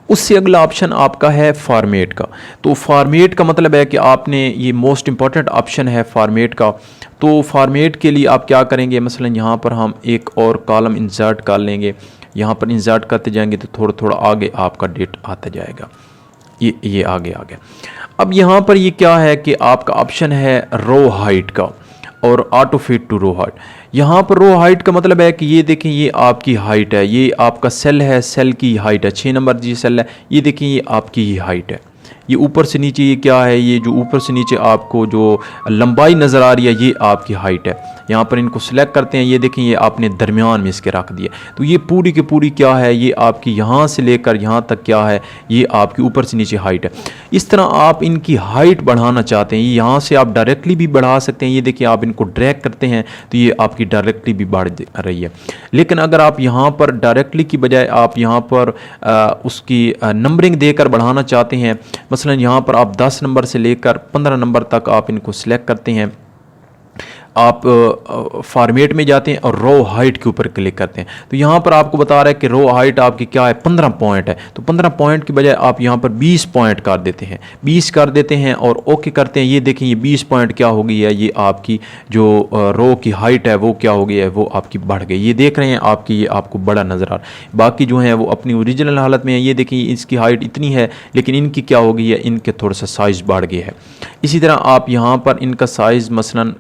उससे अगला ऑप्शन आपका है फॉर्मेट का। तो फॉर्मेट का मतलब है कि आपने, ये मोस्ट इंपॉर्टेंट ऑप्शन है फॉर्मेट का। तो फॉर्मेट के लिए आप क्या करेंगे, मसलन यहाँ पर हम एक और कॉलम इंसर्ट कर लेंगे। यहाँ पर इंसर्ट करते जाएंगे तो थोड़ा थोड़ा आगे आपका डेट आता जाएगा। ये आगे आ गया। अब यहाँ पर ये क्या है कि आपका ऑप्शन है रो हाइट का और auto fit to row height. यहाँ पर रो हाइट का मतलब है कि ये देखें, ये आपकी हाइट है, ये आपका सेल है, सेल की हाइट है 6 नंबर जी सेल है, ये देखें ये आपकी ही हाइट है। ये ऊपर से नीचे ये क्या है, ये जो ऊपर से नीचे आपको जो लंबाई नज़र आ रही है ये आपकी हाइट है। यहाँ पर इनको सिलेक्ट करते हैं, ये देखें ये आपने दरमियान में इसके रख दिया। तो ये पूरी की पूरी क्या है, ये आपकी यहाँ से लेकर यहाँ तक क्या है, ये आपकी ऊपर से नीचे हाइट है। इस तरह आप इनकी हाइट बढ़ाना चाहते हैं, यहाँ से आप डायरेक्टली भी बढ़ा सकते हैं। ये देखिए आप इनको ड्रैग करते हैं तो ये आपकी डायरेक्टली भी बढ़ रही है। लेकिन अगर आप यहाँ पर डायरेक्टली की बजाय आप यहाँ पर उसकी नंबरिंग देकर बढ़ाना चाहते हैं, मसलन यहाँ पर आप 10 नंबर से लेकर 15 नंबर तक आप इनको सिलेक्ट करते हैं, आप फॉर्मेट में जाते हैं और रो हाइट के ऊपर क्लिक करते हैं। तो यहाँ पर आपको बता रहा है कि रो हाइट आपकी क्या है, 15 पॉइंट है। तो 15 पॉइंट की बजाय आप यहाँ पर 20 पॉइंट कर देते हैं, 20 कर देते हैं और ओके करते हैं। ये देखें ये 20 पॉइंट क्या हो गई है, ये आपकी जो रो की हाइट है वो क्या हो गई है, वो आपकी बढ़ गई। ये देख रहे हैं आपकी, ये आपको बड़ा नज़र आ रहा है। बाकी जो है वो अपनी ओरिजिनल हालत में है। ये देखिए इसकी हाइट इतनी है लेकिन इनकी क्या हो गई है, इनके थोड़ा सा साइज़ बढ़ गया है। इसी तरह आप यहाँ पर इनका साइज़ मसलन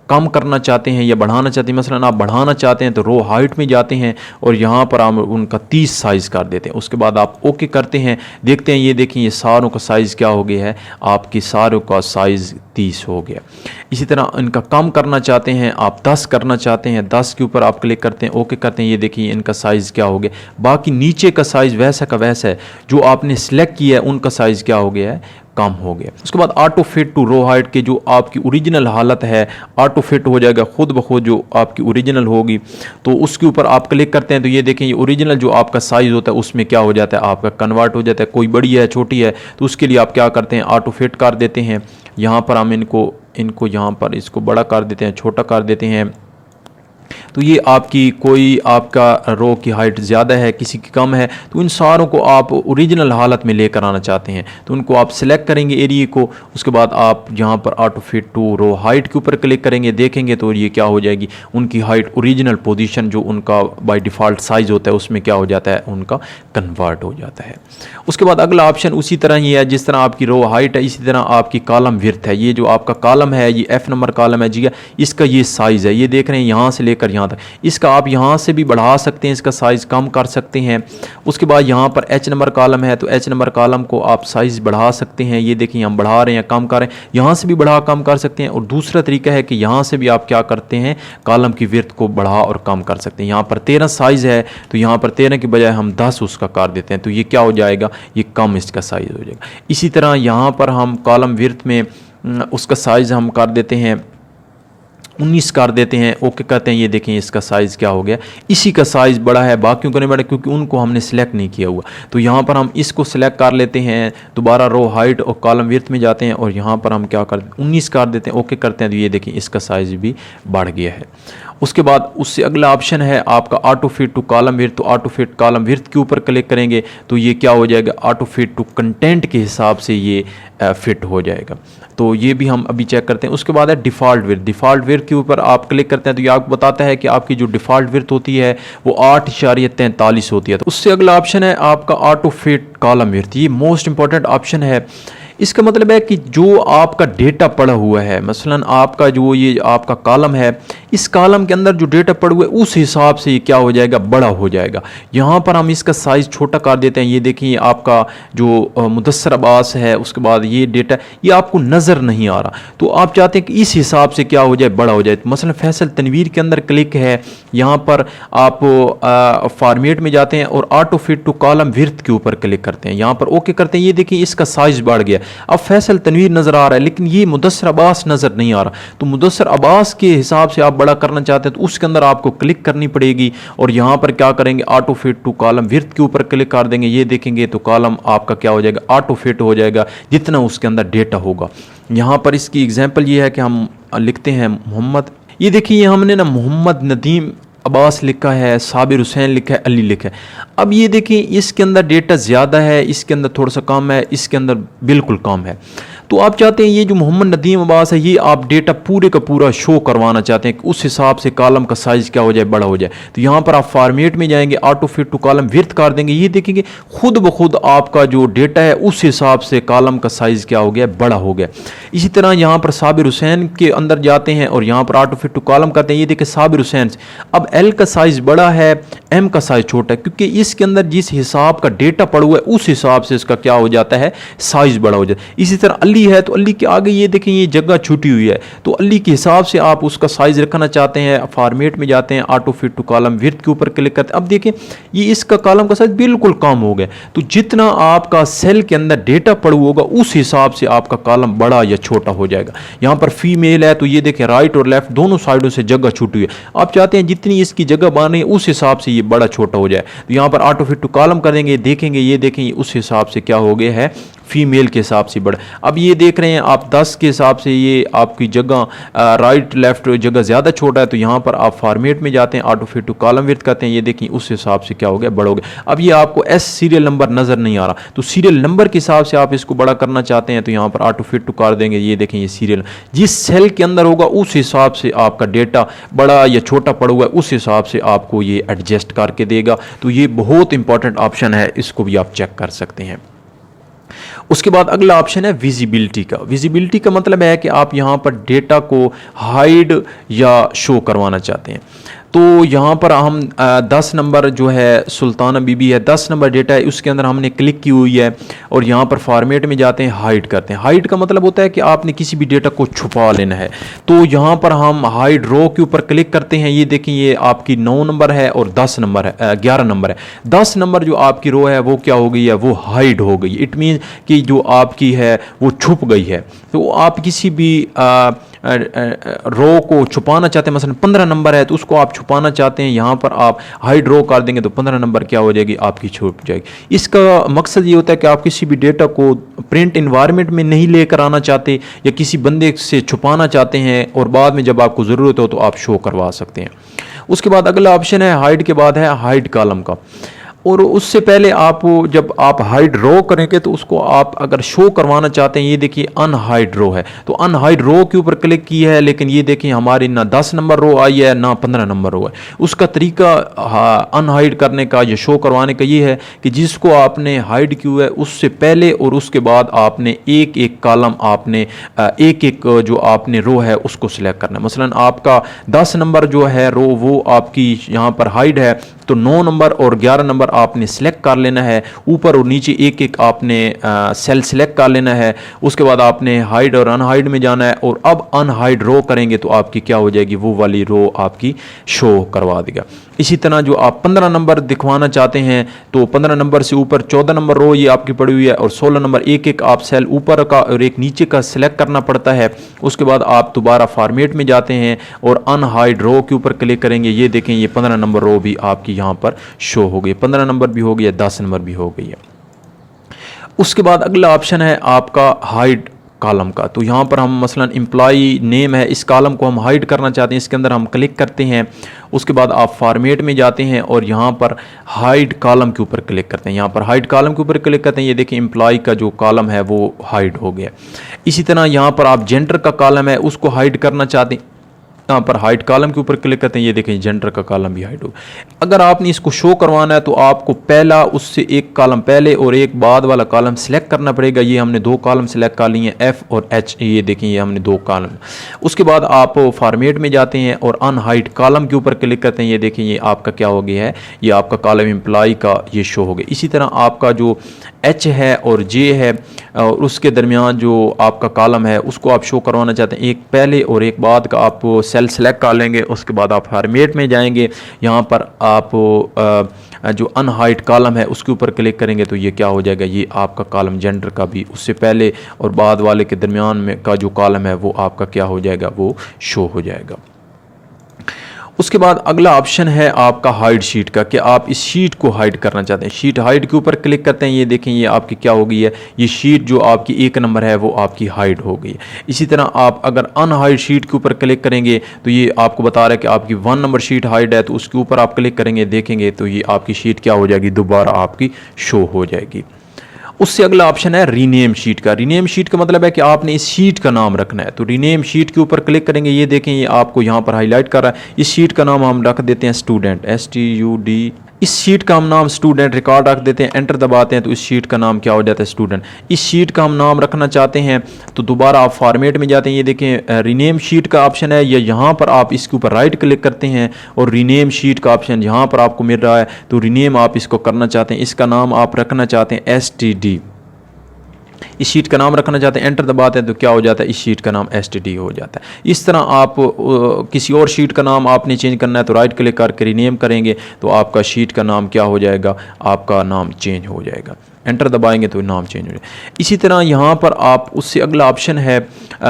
कम करना चाहते हैं या बढ़ाना चाहते हैं, मसलन आप बढ़ाना चाहते हैं तो रो हाइट में जाते हैं और यहाँ पर आप उनका 30 साइज़ कर देते हैं। उसके बाद आप ओके करते हैं, देखते हैं ये देखें ये सारों का साइज़ क्या हो गया है, आपकी सारों का साइज़ 30 हो गया। इसी तरह इनका कम करना चाहते हैं, आप 10 करना चाहते हैं, 10 के ऊपर आप क्लिक करते हैं, ओके करते हैं, ये देखिए इनका साइज़ क्या हो गया। बाकी नीचे का साइज़ वैसा का वैसा है, जो आपने सेलेक्ट किया है उनका साइज़ क्या हो गया है, कम हो गया। उसके बाद auto fit to row height के जो आपकी ओरिजिनल हालत है ऑटो फिट हो जाएगा खुद ब खुद, जो आपकी ओरिजिनल होगी। तो उसके ऊपर आप क्लिक करते हैं तो ये देखें ये ओरिजिनल जो आपका साइज़ होता है उसमें क्या हो जाता है, आपका कन्वर्ट हो जाता है। कोई बड़ी है छोटी है तो उसके लिए आप क्या करते हैं, ऑटो फिट कर देते हैं। यहाँ पर हम इनको यहाँ पर इसको बड़ा कर देते हैं, छोटा कर देते हैं। तो ये आपकी कोई आपका रो की हाइट ज़्यादा है, किसी की कम है, तो इन सारों को आप ओरिजिनल हालत में लेकर आना चाहते हैं तो उनको आप सिलेक्ट करेंगे एरिया को। उसके बाद आप यहाँ पर auto fit to row height के ऊपर क्लिक करेंगे, देखेंगे तो ये क्या हो जाएगी, उनकी हाइट ओरिजिनल पोजीशन जो उनका बाय डिफ़ॉल्ट साइज़ होता है उसमें क्या हो जाता है, उनका कन्वर्ट हो जाता है। उसके बाद अगला ऑप्शन उसी तरह ही है, जिस तरह आपकी रो हाइट है इसी तरह आपकी कॉलम विड्थ है। ये जो आपका कॉलम है ये F नंबर कॉलम है जी, इसका ये साइज़ है, ये देख रहे हैं यहाँ से लेकर यहाँ तक। इसका आप यहाँ से भी बढ़ा सकते हैं, इसका साइज़ कम कर सकते हैं। उसके बाद यहाँ पर H नंबर कॉलम है तो H नंबर कॉलम को आप साइज़ बढ़ा सकते हैं। ये देखिए हम बढ़ा रहे हैं, कम कर रहे हैं, यहाँ से भी बढ़ा कम कर सकते हैं। और दूसरा तरीका है कि यहाँ से भी आप क्या करते हैं, कॉलम की विड्थ को बढ़ा और कम कर सकते हैं। यहाँ पर 13 साइज़ है तो यहाँ पर 13 की बजाय हम 10 उसका कर देते हैं तो ये क्या हो जाएगा, ये कम इसका साइज़ हो जाएगा। इसी तरह यहाँ पर हम कॉलम विड्थ में उसका साइज़ हम कर देते हैं 19 कर देते हैं, ओके करते हैं। ये देखें इसका साइज़ क्या हो गया, इसी का साइज़ बड़ा है, बाकियों को नहीं बड़ा क्योंकि उनको हमने सेलेक्ट नहीं किया हुआ। तो यहाँ पर हम इसको सिलेक्ट कर लेते हैं, दोबारा रो हाइट और कॉलम विड्थ में जाते हैं और यहाँ पर हम क्या कर 19 कर देते हैं, ओके करते हैं। तो ये देखें इसका साइज़ भी बढ़ गया है। उसके बाद उससे अगला ऑप्शन है आपका auto fit to column width. तो ऑटो फिट कॉलम विड्थ के ऊपर क्लिक करेंगे तो ये क्या हो जाएगा, ऑटो फिट टू कंटेंट के हिसाब से ये फिट हो जाएगा। तो ये भी हम अभी चेक करते हैं। उसके बाद है डिफ़ॉल्ट विड्थ। डिफ़ॉल्ट विड्थ के ऊपर आप क्लिक करते हैं तो ये आपको बताता है कि आपकी जो डिफ़ॉल्ट विड्थ होती है वो 8.43 होती है। तो उससे अगला ऑप्शन है आपका ऑटो फिट कॉलम विड्थ। ये मोस्ट इंपॉर्टेंट ऑप्शन है। इसका मतलब है कि जो आपका डेटा पड़ा हुआ है, मसलन आपका जो ये आपका कॉलम है, इस कॉलम के अंदर जो डेटा पड़ा हुआ है उस हिसाब से ये क्या हो जाएगा, बड़ा हो जाएगा। यहाँ पर हम इसका साइज़ छोटा कर देते हैं। ये देखिए आपका जो मुदस्सर अब्बास है, उसके बाद ये डेटा ये आपको नज़र नहीं आ रहा, तो आप चाहते हैं कि इस हिसाब से क्या हो जाए, बड़ा हो जाए। तो मसलन फैसल तनवीर के अंदर क्लिक है, यहाँ पर आप फॉर्मेट में जाते हैं और auto fit to column width के ऊपर क्लिक करते हैं, यहाँ पर ओके करते हैं। ये देखिए इसका साइज़ बढ़ गया। अब फैसल तनवीर नज़र आ रहा है लेकिन ये मुदस्सर अब्बास नज़र नहीं आ रहा। तो मुदस्सर अब्बास के हिसाब से आप बड़ा करना चाहते हैं तो उसके अंदर आपको क्लिक करनी पड़ेगी और यहाँ पर क्या करेंगे, auto fit to column width के ऊपर क्लिक कर देंगे। ये देखेंगे तो कॉलम आपका क्या हो जाएगा, ऑटो फिट हो जाएगा जितना उसके अंदर डेटा होगा। यहाँ पर इसकी एग्जांपल ये है कि हम लिखते हैं मोहम्मद। ये देखिए हमने ना मोहम्मद नदीम अब्बास लिखा है, साबिर हुसैन लिखा है, अली लिखा है। अब ये देखिए इसके अंदर डेटा ज़्यादा है, इसके अंदर थोड़ा सा कम है, इसके अंदर बिल्कुल कम है। तो आप चाहते हैं ये जो मोहम्मद नदीम अब्बास है ये आप डेटा पूरे का पूरा शो करवाना चाहते हैं कि उस हिसाब से कॉलम का साइज़ क्या हो जाए, बड़ा हो जाए। तो यहाँ पर आप फॉर्मेट में जाएंगे, ऑटो फिट टू कॉलम विर्थ कर देंगे, ये देखेंगे खुद ब खुद आपका जो डेटा है उस हिसाब से कॉलम का साइज़ क्या हो गया, बड़ा हो गया। इसी तरह यहाँ पर साबिर हुसैन के अंदर जाते हैं और यहाँ पर ऑटो फिट टू कॉलम करते हैं, ये देखिए साबिर हुसैन अब एल का साइज़ बड़ा है, एम का साइज़ छोटा है, क्योंकि इसके अंदर जिस हिसाब का डेटा पड़ा हुआ है उस हिसाब से इसका क्या हो जाता है, साइज़ बड़ा हो जाता है। इसी तरह अली है तो अली के आगे ये देखें ये जगह छूटी हुई है, तो अली के हिसाब से आप उसका साइज़ रखना चाहते हैं, फॉर्मेट में जाते हैं, auto fit to column width के ऊपर क्लिक करते हैं। अब देखें ये इसका कॉलम का साइज़ बिल्कुल कम हो गया। तो जितना आपका सेल के अंदर डेटा पड़ा होगा उस हिसाब से आपका कॉलम बड़ा या छोटा हो जाएगा। यहाँ पर फीमेल है तो ये देखें राइट और लेफ्ट दोनों साइडों से जगह छूटी हुई है। आप चाहते हैं जितनी इसकी जगह बन रही है उस हिसाब से ये बड़ा छोटा हो जाए, तो यहाँ पर ऑटो फिट टू कॉलम कर देंगे, देखेंगे ये देखें उस हिसाब से क्या हो गया है, फीमेल के हिसाब से बड़ा। अब ये देख रहे हैं आप 10 के हिसाब से ये आपकी जगह राइट लेफ्ट जगह ज़्यादा छोटा है, तो यहाँ पर आप फॉर्मेट में जाते हैं, auto fit to column width करते हैं, ये देखिए उस हिसाब से क्या हो गया, बड़ा हो गया। अब ये आपको एस सीरियल नंबर नज़र नहीं आ रहा, तो सीरियल नंबर के हिसाब से आप इसको बड़ा करना चाहते हैं तो यहाँ पर ऑटो फिट टू कर देंगे, ये देखें ये सीरियल जिस सेल के अंदर होगा उस हिसाब से आपका डेटा बड़ा या छोटा पड़ा हुआ है उस हिसाब से आपको ये एडजस्ट करके देगा। तो ये बहुत इंपॉर्टेंट ऑप्शन है, इसको भी आप चेक कर सकते हैं। उसके बाद अगला ऑप्शन है विजिबिलिटी का। विजिबिलिटी का मतलब है कि आप यहाँ पर डेटा को हाइड या शो करवाना चाहते हैं। तो यहाँ पर हम 10 नंबर जो है सुल्ताना बीबी है, 10 नंबर डेटा है उसके अंदर हमने क्लिक की हुई है और यहाँ पर फॉर्मेट में जाते हैं, हाइड करते हैं। हाइड का मतलब होता है कि आपने किसी भी डेटा को छुपा लेना है, तो यहाँ पर हम हाइड रो के ऊपर क्लिक करते हैं। ये देखें ये आपकी 9 नंबर है और 10 नंबर है, 11 नंबर है। 10 नंबर जो आपकी रो है वो क्या हो गई है, वो हाइड हो गई। इट मीन कि जो आपकी है वो छुप गई है। तो आप किसी भी रो को छुपाना चाहते हैं, मसलन 15 नंबर है तो उसको आप छुपाना चाहते हैं, यहाँ पर आप हाइड रो कर देंगे तो 15 नंबर क्या हो जाएगी, आपकी छुप जाएगी। इसका मकसद ये होता है कि आप किसी भी डेटा को प्रिंट इन्वायरमेंट में नहीं लेकर आना चाहते या किसी बंदे से छुपाना चाहते हैं और बाद में जब आपको ज़रूरत हो तो आप शो करवा सकते हैं। उसके बाद अगला ऑप्शन है हाइड के बाद है हाइड कॉलम का। और उससे पहले आप जब आप हाइड रो करेंगे तो उसको आप अगर शो करवाना चाहते हैं, ये देखिए अनहाइड रो है तो अनहाइड रो के ऊपर क्लिक की है, लेकिन ये देखिए हमारी ना 10 नंबर रो आई है ना 15 नंबर रो है। उसका तरीका अनहाइड करने का या शो करवाने का ये है कि जिसको आपने हाइड किया है उससे पहले और उसके बाद आपने एक एक कॉलम आपने एक एक जो आपने रो है उसको सिलेक्ट करना है। मसलन आपका 10 नंबर जो है रो वो आपकी यहाँ पर हाइड है, तो 9 नंबर और 11 नंबर आपने सिलेक्ट कर लेना है, ऊपर और नीचे एक एक आपने सेल सिलेक्ट कर लेना है। उसके बाद आपने हाइड और अनहाइड में जाना है और अब अनहाइड रो करेंगे तो आपकी क्या हो जाएगी, वो वाली रो आपकी शो करवा देगा। इसी तरह जो आप 15 नंबर दिखवाना चाहते हैं तो 15 नंबर से ऊपर 14 नंबर रो ये आपकी पड़ी हुई है और 16 नंबर एक एक आप सेल ऊपर का और एक नीचे का सिलेक्ट करना पड़ता है। उसके बाद आप दोबारा फॉर्मेट में जाते हैं और अनहाइड रो के ऊपर क्लिक करेंगे, ये देखें ये 15 नंबर रो भी आपकी यहाँ पर शो हो गई, 15 नंबर भी हो गई है, 10 नंबर भी हो गई है। उसके बाद अगला ऑप्शन है आपका हाइड कॉलम का। तो यहाँ पर हम मसलन एम्प्लॉई नेम है, इस कॉलम को हम हाइड करना चाहते हैं, इसके अंदर हम क्लिक करते हैं। उसके बाद आप फॉर्मेट में जाते हैं और यहाँ पर हाइड कॉलम के ऊपर क्लिक करते हैं। यहाँ पर हाइड कॉलम के ऊपर क्लिक करते हैं, ये देखिए एम्प्लॉई का जो कॉलम है वो हाइड हो गया। इसी तरह यहाँ पर आप जेंडर का कॉलम है उसको हाइड करना चाहते हैं, यहाँ पर हाइड कॉलम के ऊपर क्लिक करते हैं, ये देखें जेंडर का कॉलम भी हाइड हो। अगर आपने इसको शो करवाना है तो आपको पहला उससे एक कॉलम पहले और एक बाद वाला कॉलम सिलेक्ट करना पड़ेगा। ये हमने 2 कॉलम सिलेक्ट कर लिए हैं, एफ और एच, ये देखें ये हमने 2 कॉलम। उसके बाद आप फॉर्मेट में जाते हैं और अनहाइड कॉलम के ऊपर क्लिक करते हैं, ये देखें ये आपका क्या हो गया है, ये आपका कॉलम एम्प्लॉय का ये शो हो गया। इसी तरह आपका जो एच है और जे है और उसके दरमियान जो आपका कॉलम है उसको आप शो करवाना चाहते हैं, एक पहले और एक बाद का आप सेल सेलेक्ट कर लेंगे। उसके बाद आप फॉर्मेट में जाएंगे, यहाँ पर आप जो अनहाइड कॉलम है उसके ऊपर क्लिक करेंगे तो ये क्या हो जाएगा, ये आपका कॉलम जेंडर का भी उससे पहले और बाद वाले के दरमियान में का जो कॉलम है वो आपका क्या हो जाएगा, वो शो हो जाएगा। उसके बाद अगला ऑप्शन है आपका हाइड शीट का, कि आप इस शीट को हाइड करना चाहते हैं। शीट हाइड के ऊपर क्लिक करते हैं, ये देखें ये आपकी क्या हो गई है, ये शीट जो आपकी 1 नंबर है वो आपकी हाइड हो गई है। इसी तरह आप अगर अनहाइड शीट के ऊपर क्लिक करेंगे तो ये आपको बता रहा है कि आपकी 1 नंबर शीट हाइड है, तो उसके ऊपर आप क्लिक करेंगे, देखेंगे तो ये आपकी शीट क्या हो जाएगी, दोबारा आपकी शो हो जाएगी। उससे अगला ऑप्शन है रीनेम शीट का। रीनेम शीट का मतलब है कि आपने इस शीट का नाम रखना है, तो रीनेम शीट के ऊपर क्लिक करेंगे, ये देखें ये आपको यहाँ पर हाईलाइट कर रहा है। इस शीट का नाम हम रख देते हैं स्टूडेंट, STUD। इस शीट का हम नाम स्टूडेंट रिकॉर्ड रख देते हैं, एंटर दबाते हैं तो इस शीट का नाम क्या हो जाता है, स्टूडेंट। इस शीट का हम नाम रखना चाहते हैं तो दोबारा आप फॉर्मेट में जाते हैं, ये देखें रीनेम शीट का ऑप्शन है, या यहाँ पर आप इसके ऊपर राइट क्लिक करते हैं और रीनेम शीट का ऑप्शन यहाँ पर आपको मिल रहा है, तो रीनेम आप इसको करना चाहते हैं। इसका नाम आप रखना चाहते हैं STD। इस शीट का नाम रखना चाहते हैं, एंटर दबाते हैं तो क्या हो जाता है, इस शीट का नाम STD हो जाता है। इस तरह आप किसी और शीट का नाम आपने चेंज करना है तो राइट क्लिक करके रीनेम करेंगे तो आपका शीट का नाम क्या हो जाएगा, आपका नाम चेंज हो जाएगा। एंटर दबाएंगे तो नाम चेंज हो जाएगा। इसी तरह यहाँ पर आप उससे अगला ऑप्शन है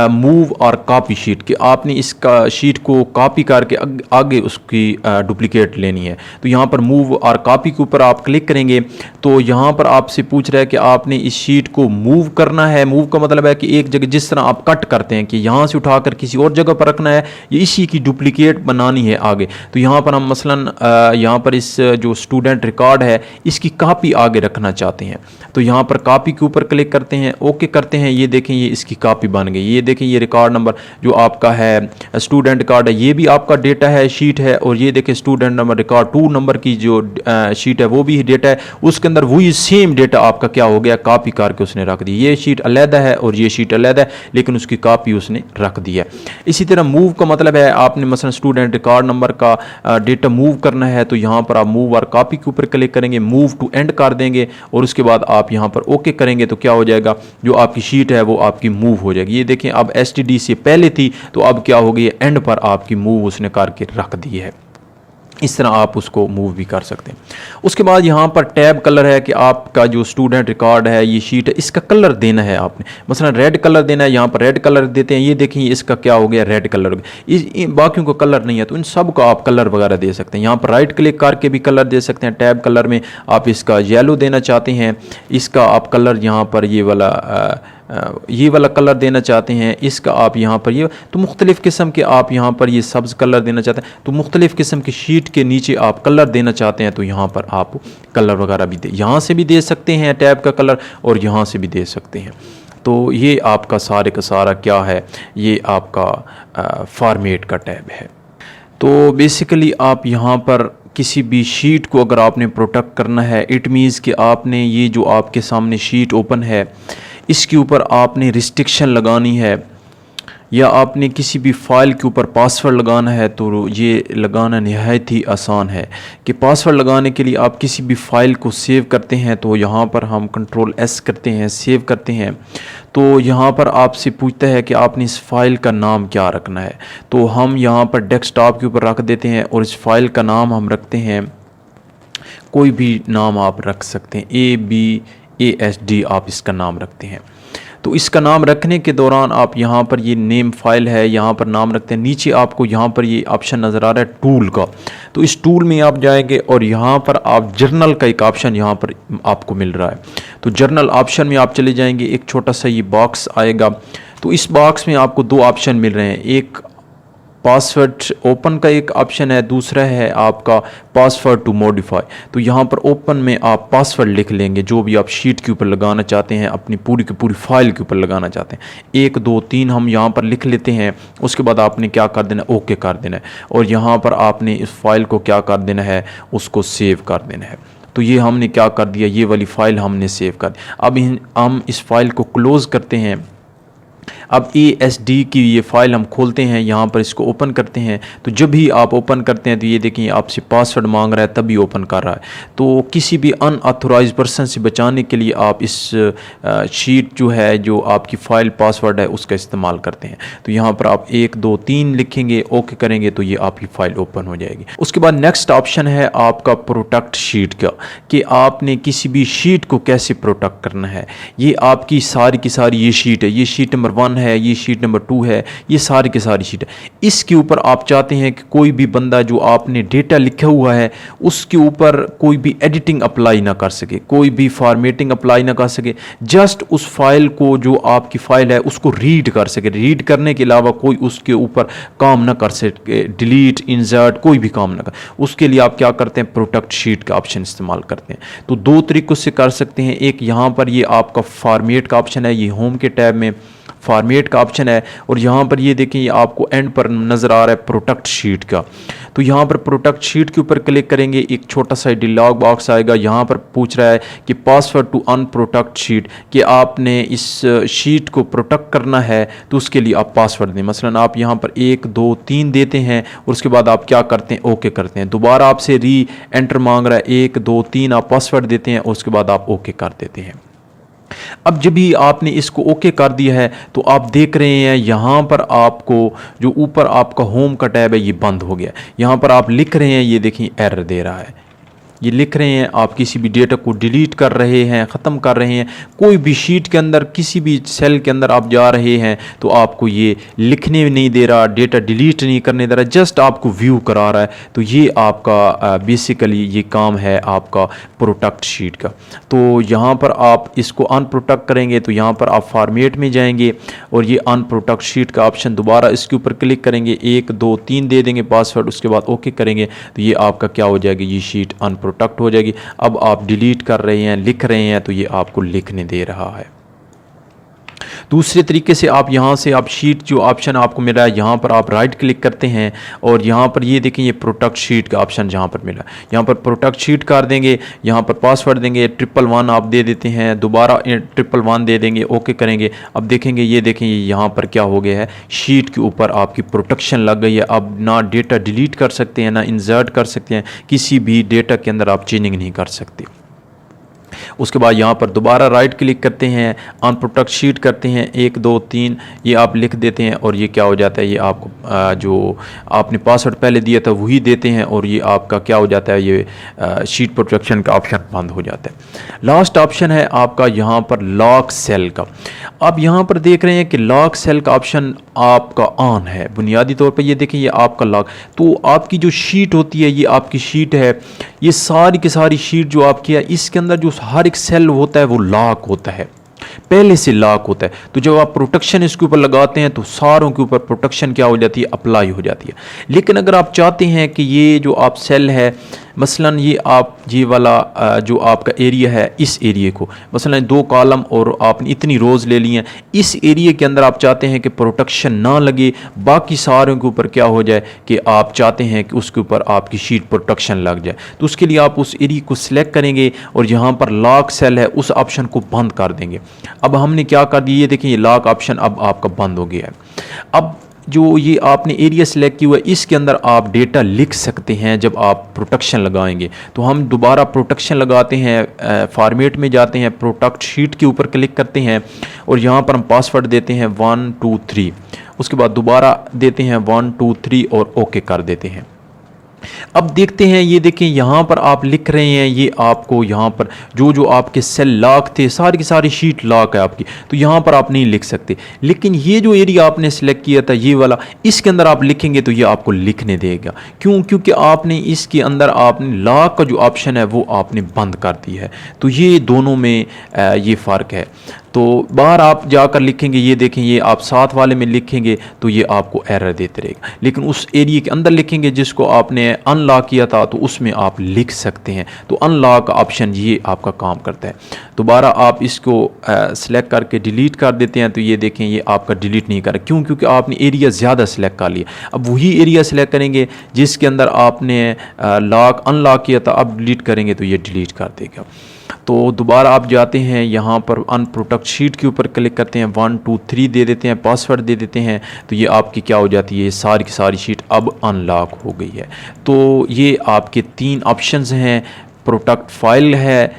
मूव और कॉपी शीट, कि आपने इसका शीट को कॉपी करके आगे उसकी डुप्लीकेट लेनी है। तो यहाँ पर मूव और कॉपी के ऊपर आप क्लिक करेंगे तो यहाँ पर आपसे पूछ रहा है कि आपने इस शीट को मूव करना है। मूव का मतलब है कि एक जगह जिस तरह आप कट करते हैं कि यहाँ से उठाकर किसी और जगह पर रखना है, ये इसी की डुप्लीकेट बनानी है आगे। तो यहाँ पर हम मसलन यहाँ पर इस जो स्टूडेंट रिकॉर्ड है इसकी कॉपी आगे रखना चाहते हैं, तो यहाँ पर कॉपी के ऊपर क्लिक करते हैं, ओके करते हैं, ये देखें ये इसकी कॉपी बन गई। ये देखें ये रिकॉर्ड नंबर जो आपका है स्टूडेंट रिकॉर्ड है, ये भी आपका डेटा है, शीट है, और ये देखें स्टूडेंट नंबर रिकॉर्ड 2 नंबर की जो शीट है वो भी डेटा है, उसके अंदर वही सेम डेटा आपका क्या हो गया, कॉपी करके उसने रख दी। ये शीट अलग है और ये शीट अलग है, लेकिन उसकी कॉपी उसने रख दी है। इसी तरह मूव का मतलब है आपने मसलन स्टूडेंट रिकॉर्ड नंबर का डेटा मूव करना है, तो यहाँ पर आप मूव और कॉपी के ऊपर क्लिक करेंगे, मूव टू एंड कर देंगे और उसके बाद आप यहाँ पर ओके करेंगे तो क्या हो जाएगा, जो आपकी शीट है वो आपकी मूव हो जाएगी। ये देखें अब STD से पहले थी तो अब क्या हो गई, एंड पर आपकी मूव उसने करके रख दी है। इस तरह आप उसको मूव भी कर सकते हैं। उसके बाद यहाँ पर टैब कलर है कि आपका जो स्टूडेंट रिकॉर्ड है ये शीट है, इसका कलर देना है आपने, मसलन रेड कलर देना है, यहाँ पर रेड कलर देते हैं। ये देखिए इसका क्या हो गया, रेड कलर हो गया। बाकियों को कलर नहीं है तो इन सब को आप कलर वगैरह दे सकते हैं। यहाँ पर राइट क्लिक करके भी कलर दे सकते हैं। टैब कलर में आप इसका येलो देना चाहते हैं, इसका आप कलर यहाँ पर ये वाला कलर देना चाहते हैं, इसका आप यहाँ पर ये, तो मुख्तलिफ़ किस्म के आप यहाँ पर ये सब्ज़ कलर देना चाहते हैं, तो मुख्तलिफ़ किस्म की शीट के नीचे आप कलर देना चाहते हैं तो यहाँ पर आप कलर वगैरह भी यहाँ से भी दे सकते हैं टैब का कलर, और यहाँ से भी दे सकते हैं। तो ये आपका सारे का सारा क्या है, ये आपका फॉर्मेट का टैब है। तो बेसिकली आप यहाँ पर किसी भी शीट को अगर आपने प्रोटेक्ट करना है, इट मीन्स कि आपने ये जो आपके सामने शीट ओपन है इसके ऊपर आपने रिस्ट्रिक्शन लगानी है, या आपने किसी भी फ़ाइल के ऊपर पासवर्ड लगाना है, तो ये लगाना नहायत ही आसान है। कि पासवर्ड लगाने के लिए आप किसी भी फ़ाइल को सेव करते हैं तो यहाँ पर हम Ctrl+S करते हैं, सेव करते हैं, तो यहाँ पर आपसे पूछता है कि आपने इस फ़ाइल का नाम क्या रखना है। तो हम यहाँ पर डेस्कटॉप के ऊपर रख देते हैं और इस फ़ाइल का नाम हम रखते हैं, कोई भी नाम आप रख सकते हैं, ABASD आप इसका नाम रखते हैं। तो इसका नाम रखने के दौरान आप यहाँ पर ये नेम फाइल है, यहाँ पर नाम रखते हैं। नीचे आपको यहाँ पर ये ऑप्शन नज़र आ रहा है टूल का, तो इस टूल में आप जाएंगे और यहाँ पर आप जर्नल का एक ऑप्शन यहाँ पर आपको मिल रहा है, तो जर्नल ऑप्शन में आप चले जाएंगे, एक छोटा सा ये बॉक्स आएगा। तो इस बॉक्स में आपको 2 ऑप्शन मिल रहे हैं, एक पासवर्ड ओपन का एक ऑप्शन है, दूसरा है आपका पासवर्ड टू मॉडिफाई। तो यहाँ पर ओपन में आप पासवर्ड लिख लेंगे जो भी आप शीट के ऊपर लगाना चाहते हैं, अपनी पूरी की पूरी फाइल के ऊपर लगाना चाहते हैं। 1 2 3 हम यहाँ पर लिख लेते हैं। उसके बाद आपने क्या कर देना है, ओके कर देना है, और यहाँ पर आपने इस फाइल को क्या कर देना है, उसको सेव कर देना है। तो ये हमने क्या कर दिया, ये वाली फ़ाइल हमने सेव कर दी। अब हम इस फाइल को क्लोज़ करते हैं। अब ASD की ये फ़ाइल हम खोलते हैं, यहाँ पर इसको ओपन करते हैं। तो जब भी आप ओपन करते हैं तो ये देखिए आपसे पासवर्ड मांग रहा है, तभी ओपन कर रहा है। तो किसी भी अनऑथोराइज्ड पर्सन से बचाने के लिए आप इस शीट जो है, जो आपकी फ़ाइल पासवर्ड है, उसका इस्तेमाल करते हैं। तो यहाँ पर आप 1 2 3 लिखेंगे, ओके करेंगे तो ये आपकी फ़ाइल ओपन हो जाएगी। उसके बाद नेक्स्ट ऑप्शन है आपका प्रोटेक्ट शीट का, कि आपने किसी भी शीट को कैसे प्रोटेक्ट करना है। ये आपकी सारी की सारी ये शीट है, ये शीट नंबर 1 1 है, ये शीट नंबर 2 है, ये सारी की सारी शीट है। इसके ऊपर आप चाहते हैं कि कोई भी बंदा जो आपने डेटा लिखा हुआ है उसके ऊपर कोई भी एडिटिंग अप्लाई ना कर सके, कोई भी फॉर्मेटिंग अप्लाई ना कर सके, जस्ट उस फाइल को, जो आपकी फाइल है उसको रीड कर सके, रीड करने के अलावा कोई उसके ऊपर काम ना कर सके, डिलीट इंसर्ट कोई भी काम ना कर। उसके लिए आप क्या करते हैं, प्रोटेक्ट शीट का ऑप्शन इस्तेमाल करते हैं। तो दो तरीक़ों से कर सकते हैं। एक यहाँ पर ये आपका फॉर्मेट का ऑप्शन है, ये होम के टैब में फॉर्मेट का ऑप्शन है, और यहाँ पर ये देखें, ये आपको एंड पर नज़र आ रहा है प्रोटेक्ट शीट का। तो यहाँ पर प्रोटेक्ट शीट के ऊपर क्लिक करेंगे, एक छोटा सा डायलॉग बॉक्स आएगा। यहाँ पर पूछ रहा है कि पासवर्ड टू अनप्रोटेक्ट शीट, कि आपने इस शीट को प्रोटेक्ट करना है तो उसके लिए आप पासवर्ड दें। मसलन आप यहाँ पर 1 2 3 देते हैं और उसके बाद आप क्या करते हैं, ओके करते हैं। दोबारा आपसे री एंटर मांग रहा है, 1 2 3 आप पासवर्ड देते हैं और उसके बाद आप ओके कर देते हैं। अब जब भी आपने इसको ओके कर दिया है तो आप देख रहे हैं यहाँ पर आपको जो ऊपर आपका होम का टैब है ये बंद हो गया। यहाँ पर आप लिख रहे हैं, ये देखिए एरर दे रहा है, ये लिख रहे हैं आप किसी भी डेटा को डिलीट कर रहे हैं, ख़त्म कर रहे हैं, कोई भी शीट के अंदर किसी भी सेल के अंदर आप जा रहे हैं तो आपको ये लिखने नहीं दे रहा, डेटा डिलीट नहीं करने दे रहा, जस्ट आपको व्यू करा रहा है। तो ये आपका बेसिकली ये काम है आपका प्रोटेक्ट शीट का। तो यहाँ पर आप इसको अनप्रोटेक्ट करेंगे तो यहाँ पर आप फॉर्मेट में जाएंगे और ये अनप्रोटेक्ट शीट का ऑप्शन, दोबारा इसके ऊपर क्लिक करेंगे, 1 2 3 दे देंगे पासवर्ड, उसके बाद ओके करेंगे तो ये आपका क्या हो जाएगी, ये शीट अनप्रोटेक्ट हो जाएगी। अब आप डिलीट कर रहे हैं, लिख रहे हैं तो ये आपको लिखने दे रहा है। दूसरे तरीके से आप यहाँ से आप शीट जो ऑप्शन आपको मिला है यहाँ पर आप राइट क्लिक करते हैं और यहाँ पर ये देखें, ये प्रोटेक्ट शीट का ऑप्शन जहाँ पर मिला, यहाँ पर प्रोटेक्ट शीट कर देंगे, यहाँ पर पासवर्ड देंगे, 111 आप दे देते हैं, दोबारा 111 दे देंगे, ओके करेंगे। अब देखेंगे, ये देखें यहाँ पर क्या हो गया है, शीट के ऊपर आपकी प्रोटेक्शन लग गई है। अब ना डेटा डिलीट कर सकते हैं, ना इंसर्ट कर सकते हैं, किसी भी डेटा के अंदर आप चेंजिंग नहीं कर सकते। उसके बाद यहाँ पर दोबारा राइट क्लिक करते हैं, अनप्रोटेक्ट शीट करते हैं, 1 2 3 ये आप लिख देते हैं और ये क्या हो जाता है, ये आपको जो आपने पासवर्ड पहले दिया था वही देते हैं और ये आपका क्या हो जाता है, ये शीट प्रोटेक्शन का ऑप्शन बंद हो जाता है। लास्ट ऑप्शन है आपका यहाँ पर लॉक सेल का। अब यहाँ पर देख रहे हैं कि लॉक सेल का ऑप्शन आपका ऑन है, बुनियादी तौर पर ये देखें, ये आपका लॉक। तो आपकी जो शीट होती है, ये आपकी शीट है, ये सारी की सारी शीट जो आपकी है, इसके अंदर जो हर एक सेल होता है वो लॉक होता है, पहले से लॉक होता है। तो जब आप प्रोटेक्शन इसके ऊपर लगाते हैं तो सारों के ऊपर प्रोटेक्शन क्या हो जाती है, अप्लाई हो जाती है। लेकिन अगर आप चाहते हैं कि ये जो आप सेल है, मसलन ये आप ये वाला जो आपका एरिया है, इस एरिया को मसलन 2 कॉलम और आपने इतनी रोज़ ले ली हैं, इस एरिया के अंदर आप चाहते हैं कि प्रोटेक्शन ना लगे, बाकी सारों के ऊपर क्या हो जाए कि आप चाहते हैं कि उसके ऊपर आपकी शीट प्रोटेक्शन लग जाए। तो उसके लिए आप उस एरिया को सिलेक्ट करेंगे और यहाँ पर लॉक सेल है उस ऑप्शन को बंद कर देंगे। अब हमने क्या कर दिया, ये देखिए, ये लॉक ऑप्शन अब आपका बंद हो गया है। अब जो ये आपने एरिया सिलेक्ट किया हुआ है, इसके अंदर आप डेटा लिख सकते हैं जब आप प्रोटेक्शन लगाएंगे। तो हम दोबारा प्रोटेक्शन लगाते हैं, फॉर्मेट में जाते हैं, प्रोटेक्ट शीट के ऊपर क्लिक करते हैं और यहाँ पर हम पासवर्ड देते हैं 1 2 3, उसके बाद दोबारा देते हैं 1 2 3 और ओके कर देते हैं। अब देखते हैं, ये देखें, यहाँ पर आप लिख रहे हैं, ये आपको यहाँ पर जो आपके सेल लॉक थे, सारी की सारी शीट लॉक है आपकी, तो यहाँ पर आप नहीं लिख सकते। लेकिन ये जो एरिया आपने सेलेक्ट किया था, ये वाला, इसके अंदर आप लिखेंगे तो ये आपको लिखने देगा। क्यों? क्योंकि आपने इसके अंदर आपने लॉक का जो ऑप्शन है वो आपने बंद कर दी है। तो ये दोनों में ये फ़र्क है। तो बाहर आप जाकर लिखेंगे, ये देखें, ये आप साथ वाले में लिखेंगे तो ये आपको एरर देते रहेगा। लेकिन उस एरिया के अंदर लिखेंगे जिसको आपने अनलॉक किया था तो उसमें आप लिख सकते हैं। तो अनलॉक ऑप्शन ये आपका काम करता है। दोबारा आप इसको सिलेक्ट करके डिलीट कर देते हैं तो ये देखें, ये आपका डिलीट नहीं कर। क्यों? क्योंकि आपने एरिया ज़्यादा सिलेक्ट कर लिया। अब वही एरिया सिलेक्ट करेंगे जिसके अंदर आपने लॉक अनलॉक किया था, अब डिलीट करेंगे तो ये डिलीट कर देगा। तो दोबारा आप जाते हैं, यहाँ पर अनप्रोटेक्ट शीट के ऊपर क्लिक करते हैं, 1 2 3 दे देते हैं, पासवर्ड दे देते हैं, तो ये आपकी क्या हो जाती है, सारी की सारी शीट अब अनलॉक हो गई है। तो ये आपके 3 ऑप्शंस हैं, प्रोटेक्ट फाइल है,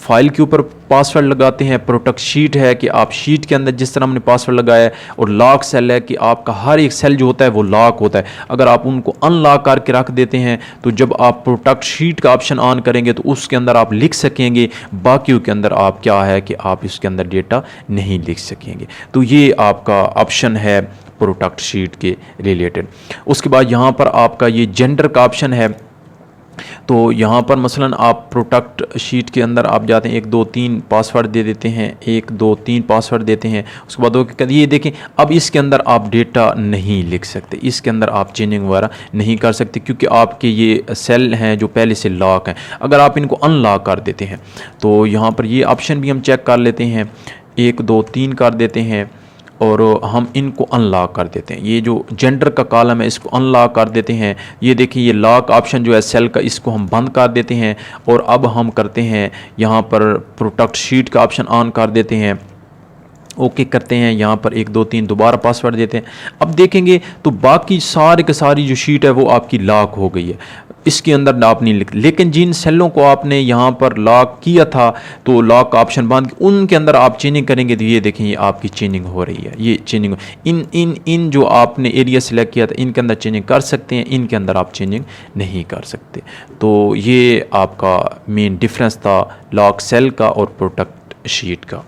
फाइल के ऊपर पासवर्ड लगाते हैं, प्रोटेक्ट शीट है कि आप शीट के अंदर जिस तरह हमने पासवर्ड लगाया है, और लॉक सेल है कि आपका हर एक सेल जो होता है वो लॉक होता है। अगर आप उनको अनलॉक करके रख देते हैं तो जब आप प्रोटेक्ट शीट का ऑप्शन ऑन करेंगे तो उसके अंदर आप लिख सकेंगे, बाकियों के अंदर आप क्या है कि आप इसके अंदर डेटा नहीं लिख सकेंगे। तो ये आपका ऑप्शन है प्रोटेक्ट शीट के रिलेटेड। उसके बाद यहाँ पर आपका ये जेंडर का ऑप्शन है। तो यहाँ पर मसलन आप प्रोटेक्ट शीट के अंदर आप जाते हैं, 1 2 3 पासवर्ड दे देते हैं, 1 2 3 पासवर्ड देते हैं। उसके बाद ओके, ये देखें अब इसके अंदर आप डेटा नहीं लिख सकते, इसके अंदर आप चेंजिंग वगैरह नहीं कर सकते क्योंकि आपके ये सेल हैं जो पहले से लॉक हैं। अगर आप इनको अनलॉक कर देते हैं तो यहाँ पर ये ऑप्शन भी हम चेक कर लेते हैं, 1 2 3 कर देते हैं और हम इनको अनलॉक कर देते हैं। ये जो जेंडर का कॉलम है इसको अनलॉक कर देते हैं। ये देखिए ये लॉक ऑप्शन जो है सेल का, इसको हम बंद कर देते हैं और अब हम करते हैं यहाँ पर प्रोटेक्ट शीट का ऑप्शन ऑन कर देते हैं, ओके करते हैं। यहाँ पर 1 2 3 दोबारा पासवर्ड देते हैं। अब देखेंगे तो बाकी सारे की सारी जो शीट है वो आपकी लॉक हो गई है, इसके अंदर आप नहीं लिख, लेकिन जिन सेलों को आपने यहाँ पर लॉक किया था तो लॉक का ऑप्शन बंद, उनके अंदर आप चेंजिंग करेंगे तो ये देखें ये आपकी चेंजिंग हो रही है। ये चेंजिंग इन जो आपने एरिया सेलेक्ट किया था इनके अंदर चेंजिंग कर सकते हैं, इनके अंदर आप चेंजिंग नहीं कर सकते। तो ये आपका मेन डिफरेंस था लॉक सेल का और प्रोटेक्ट शीट का।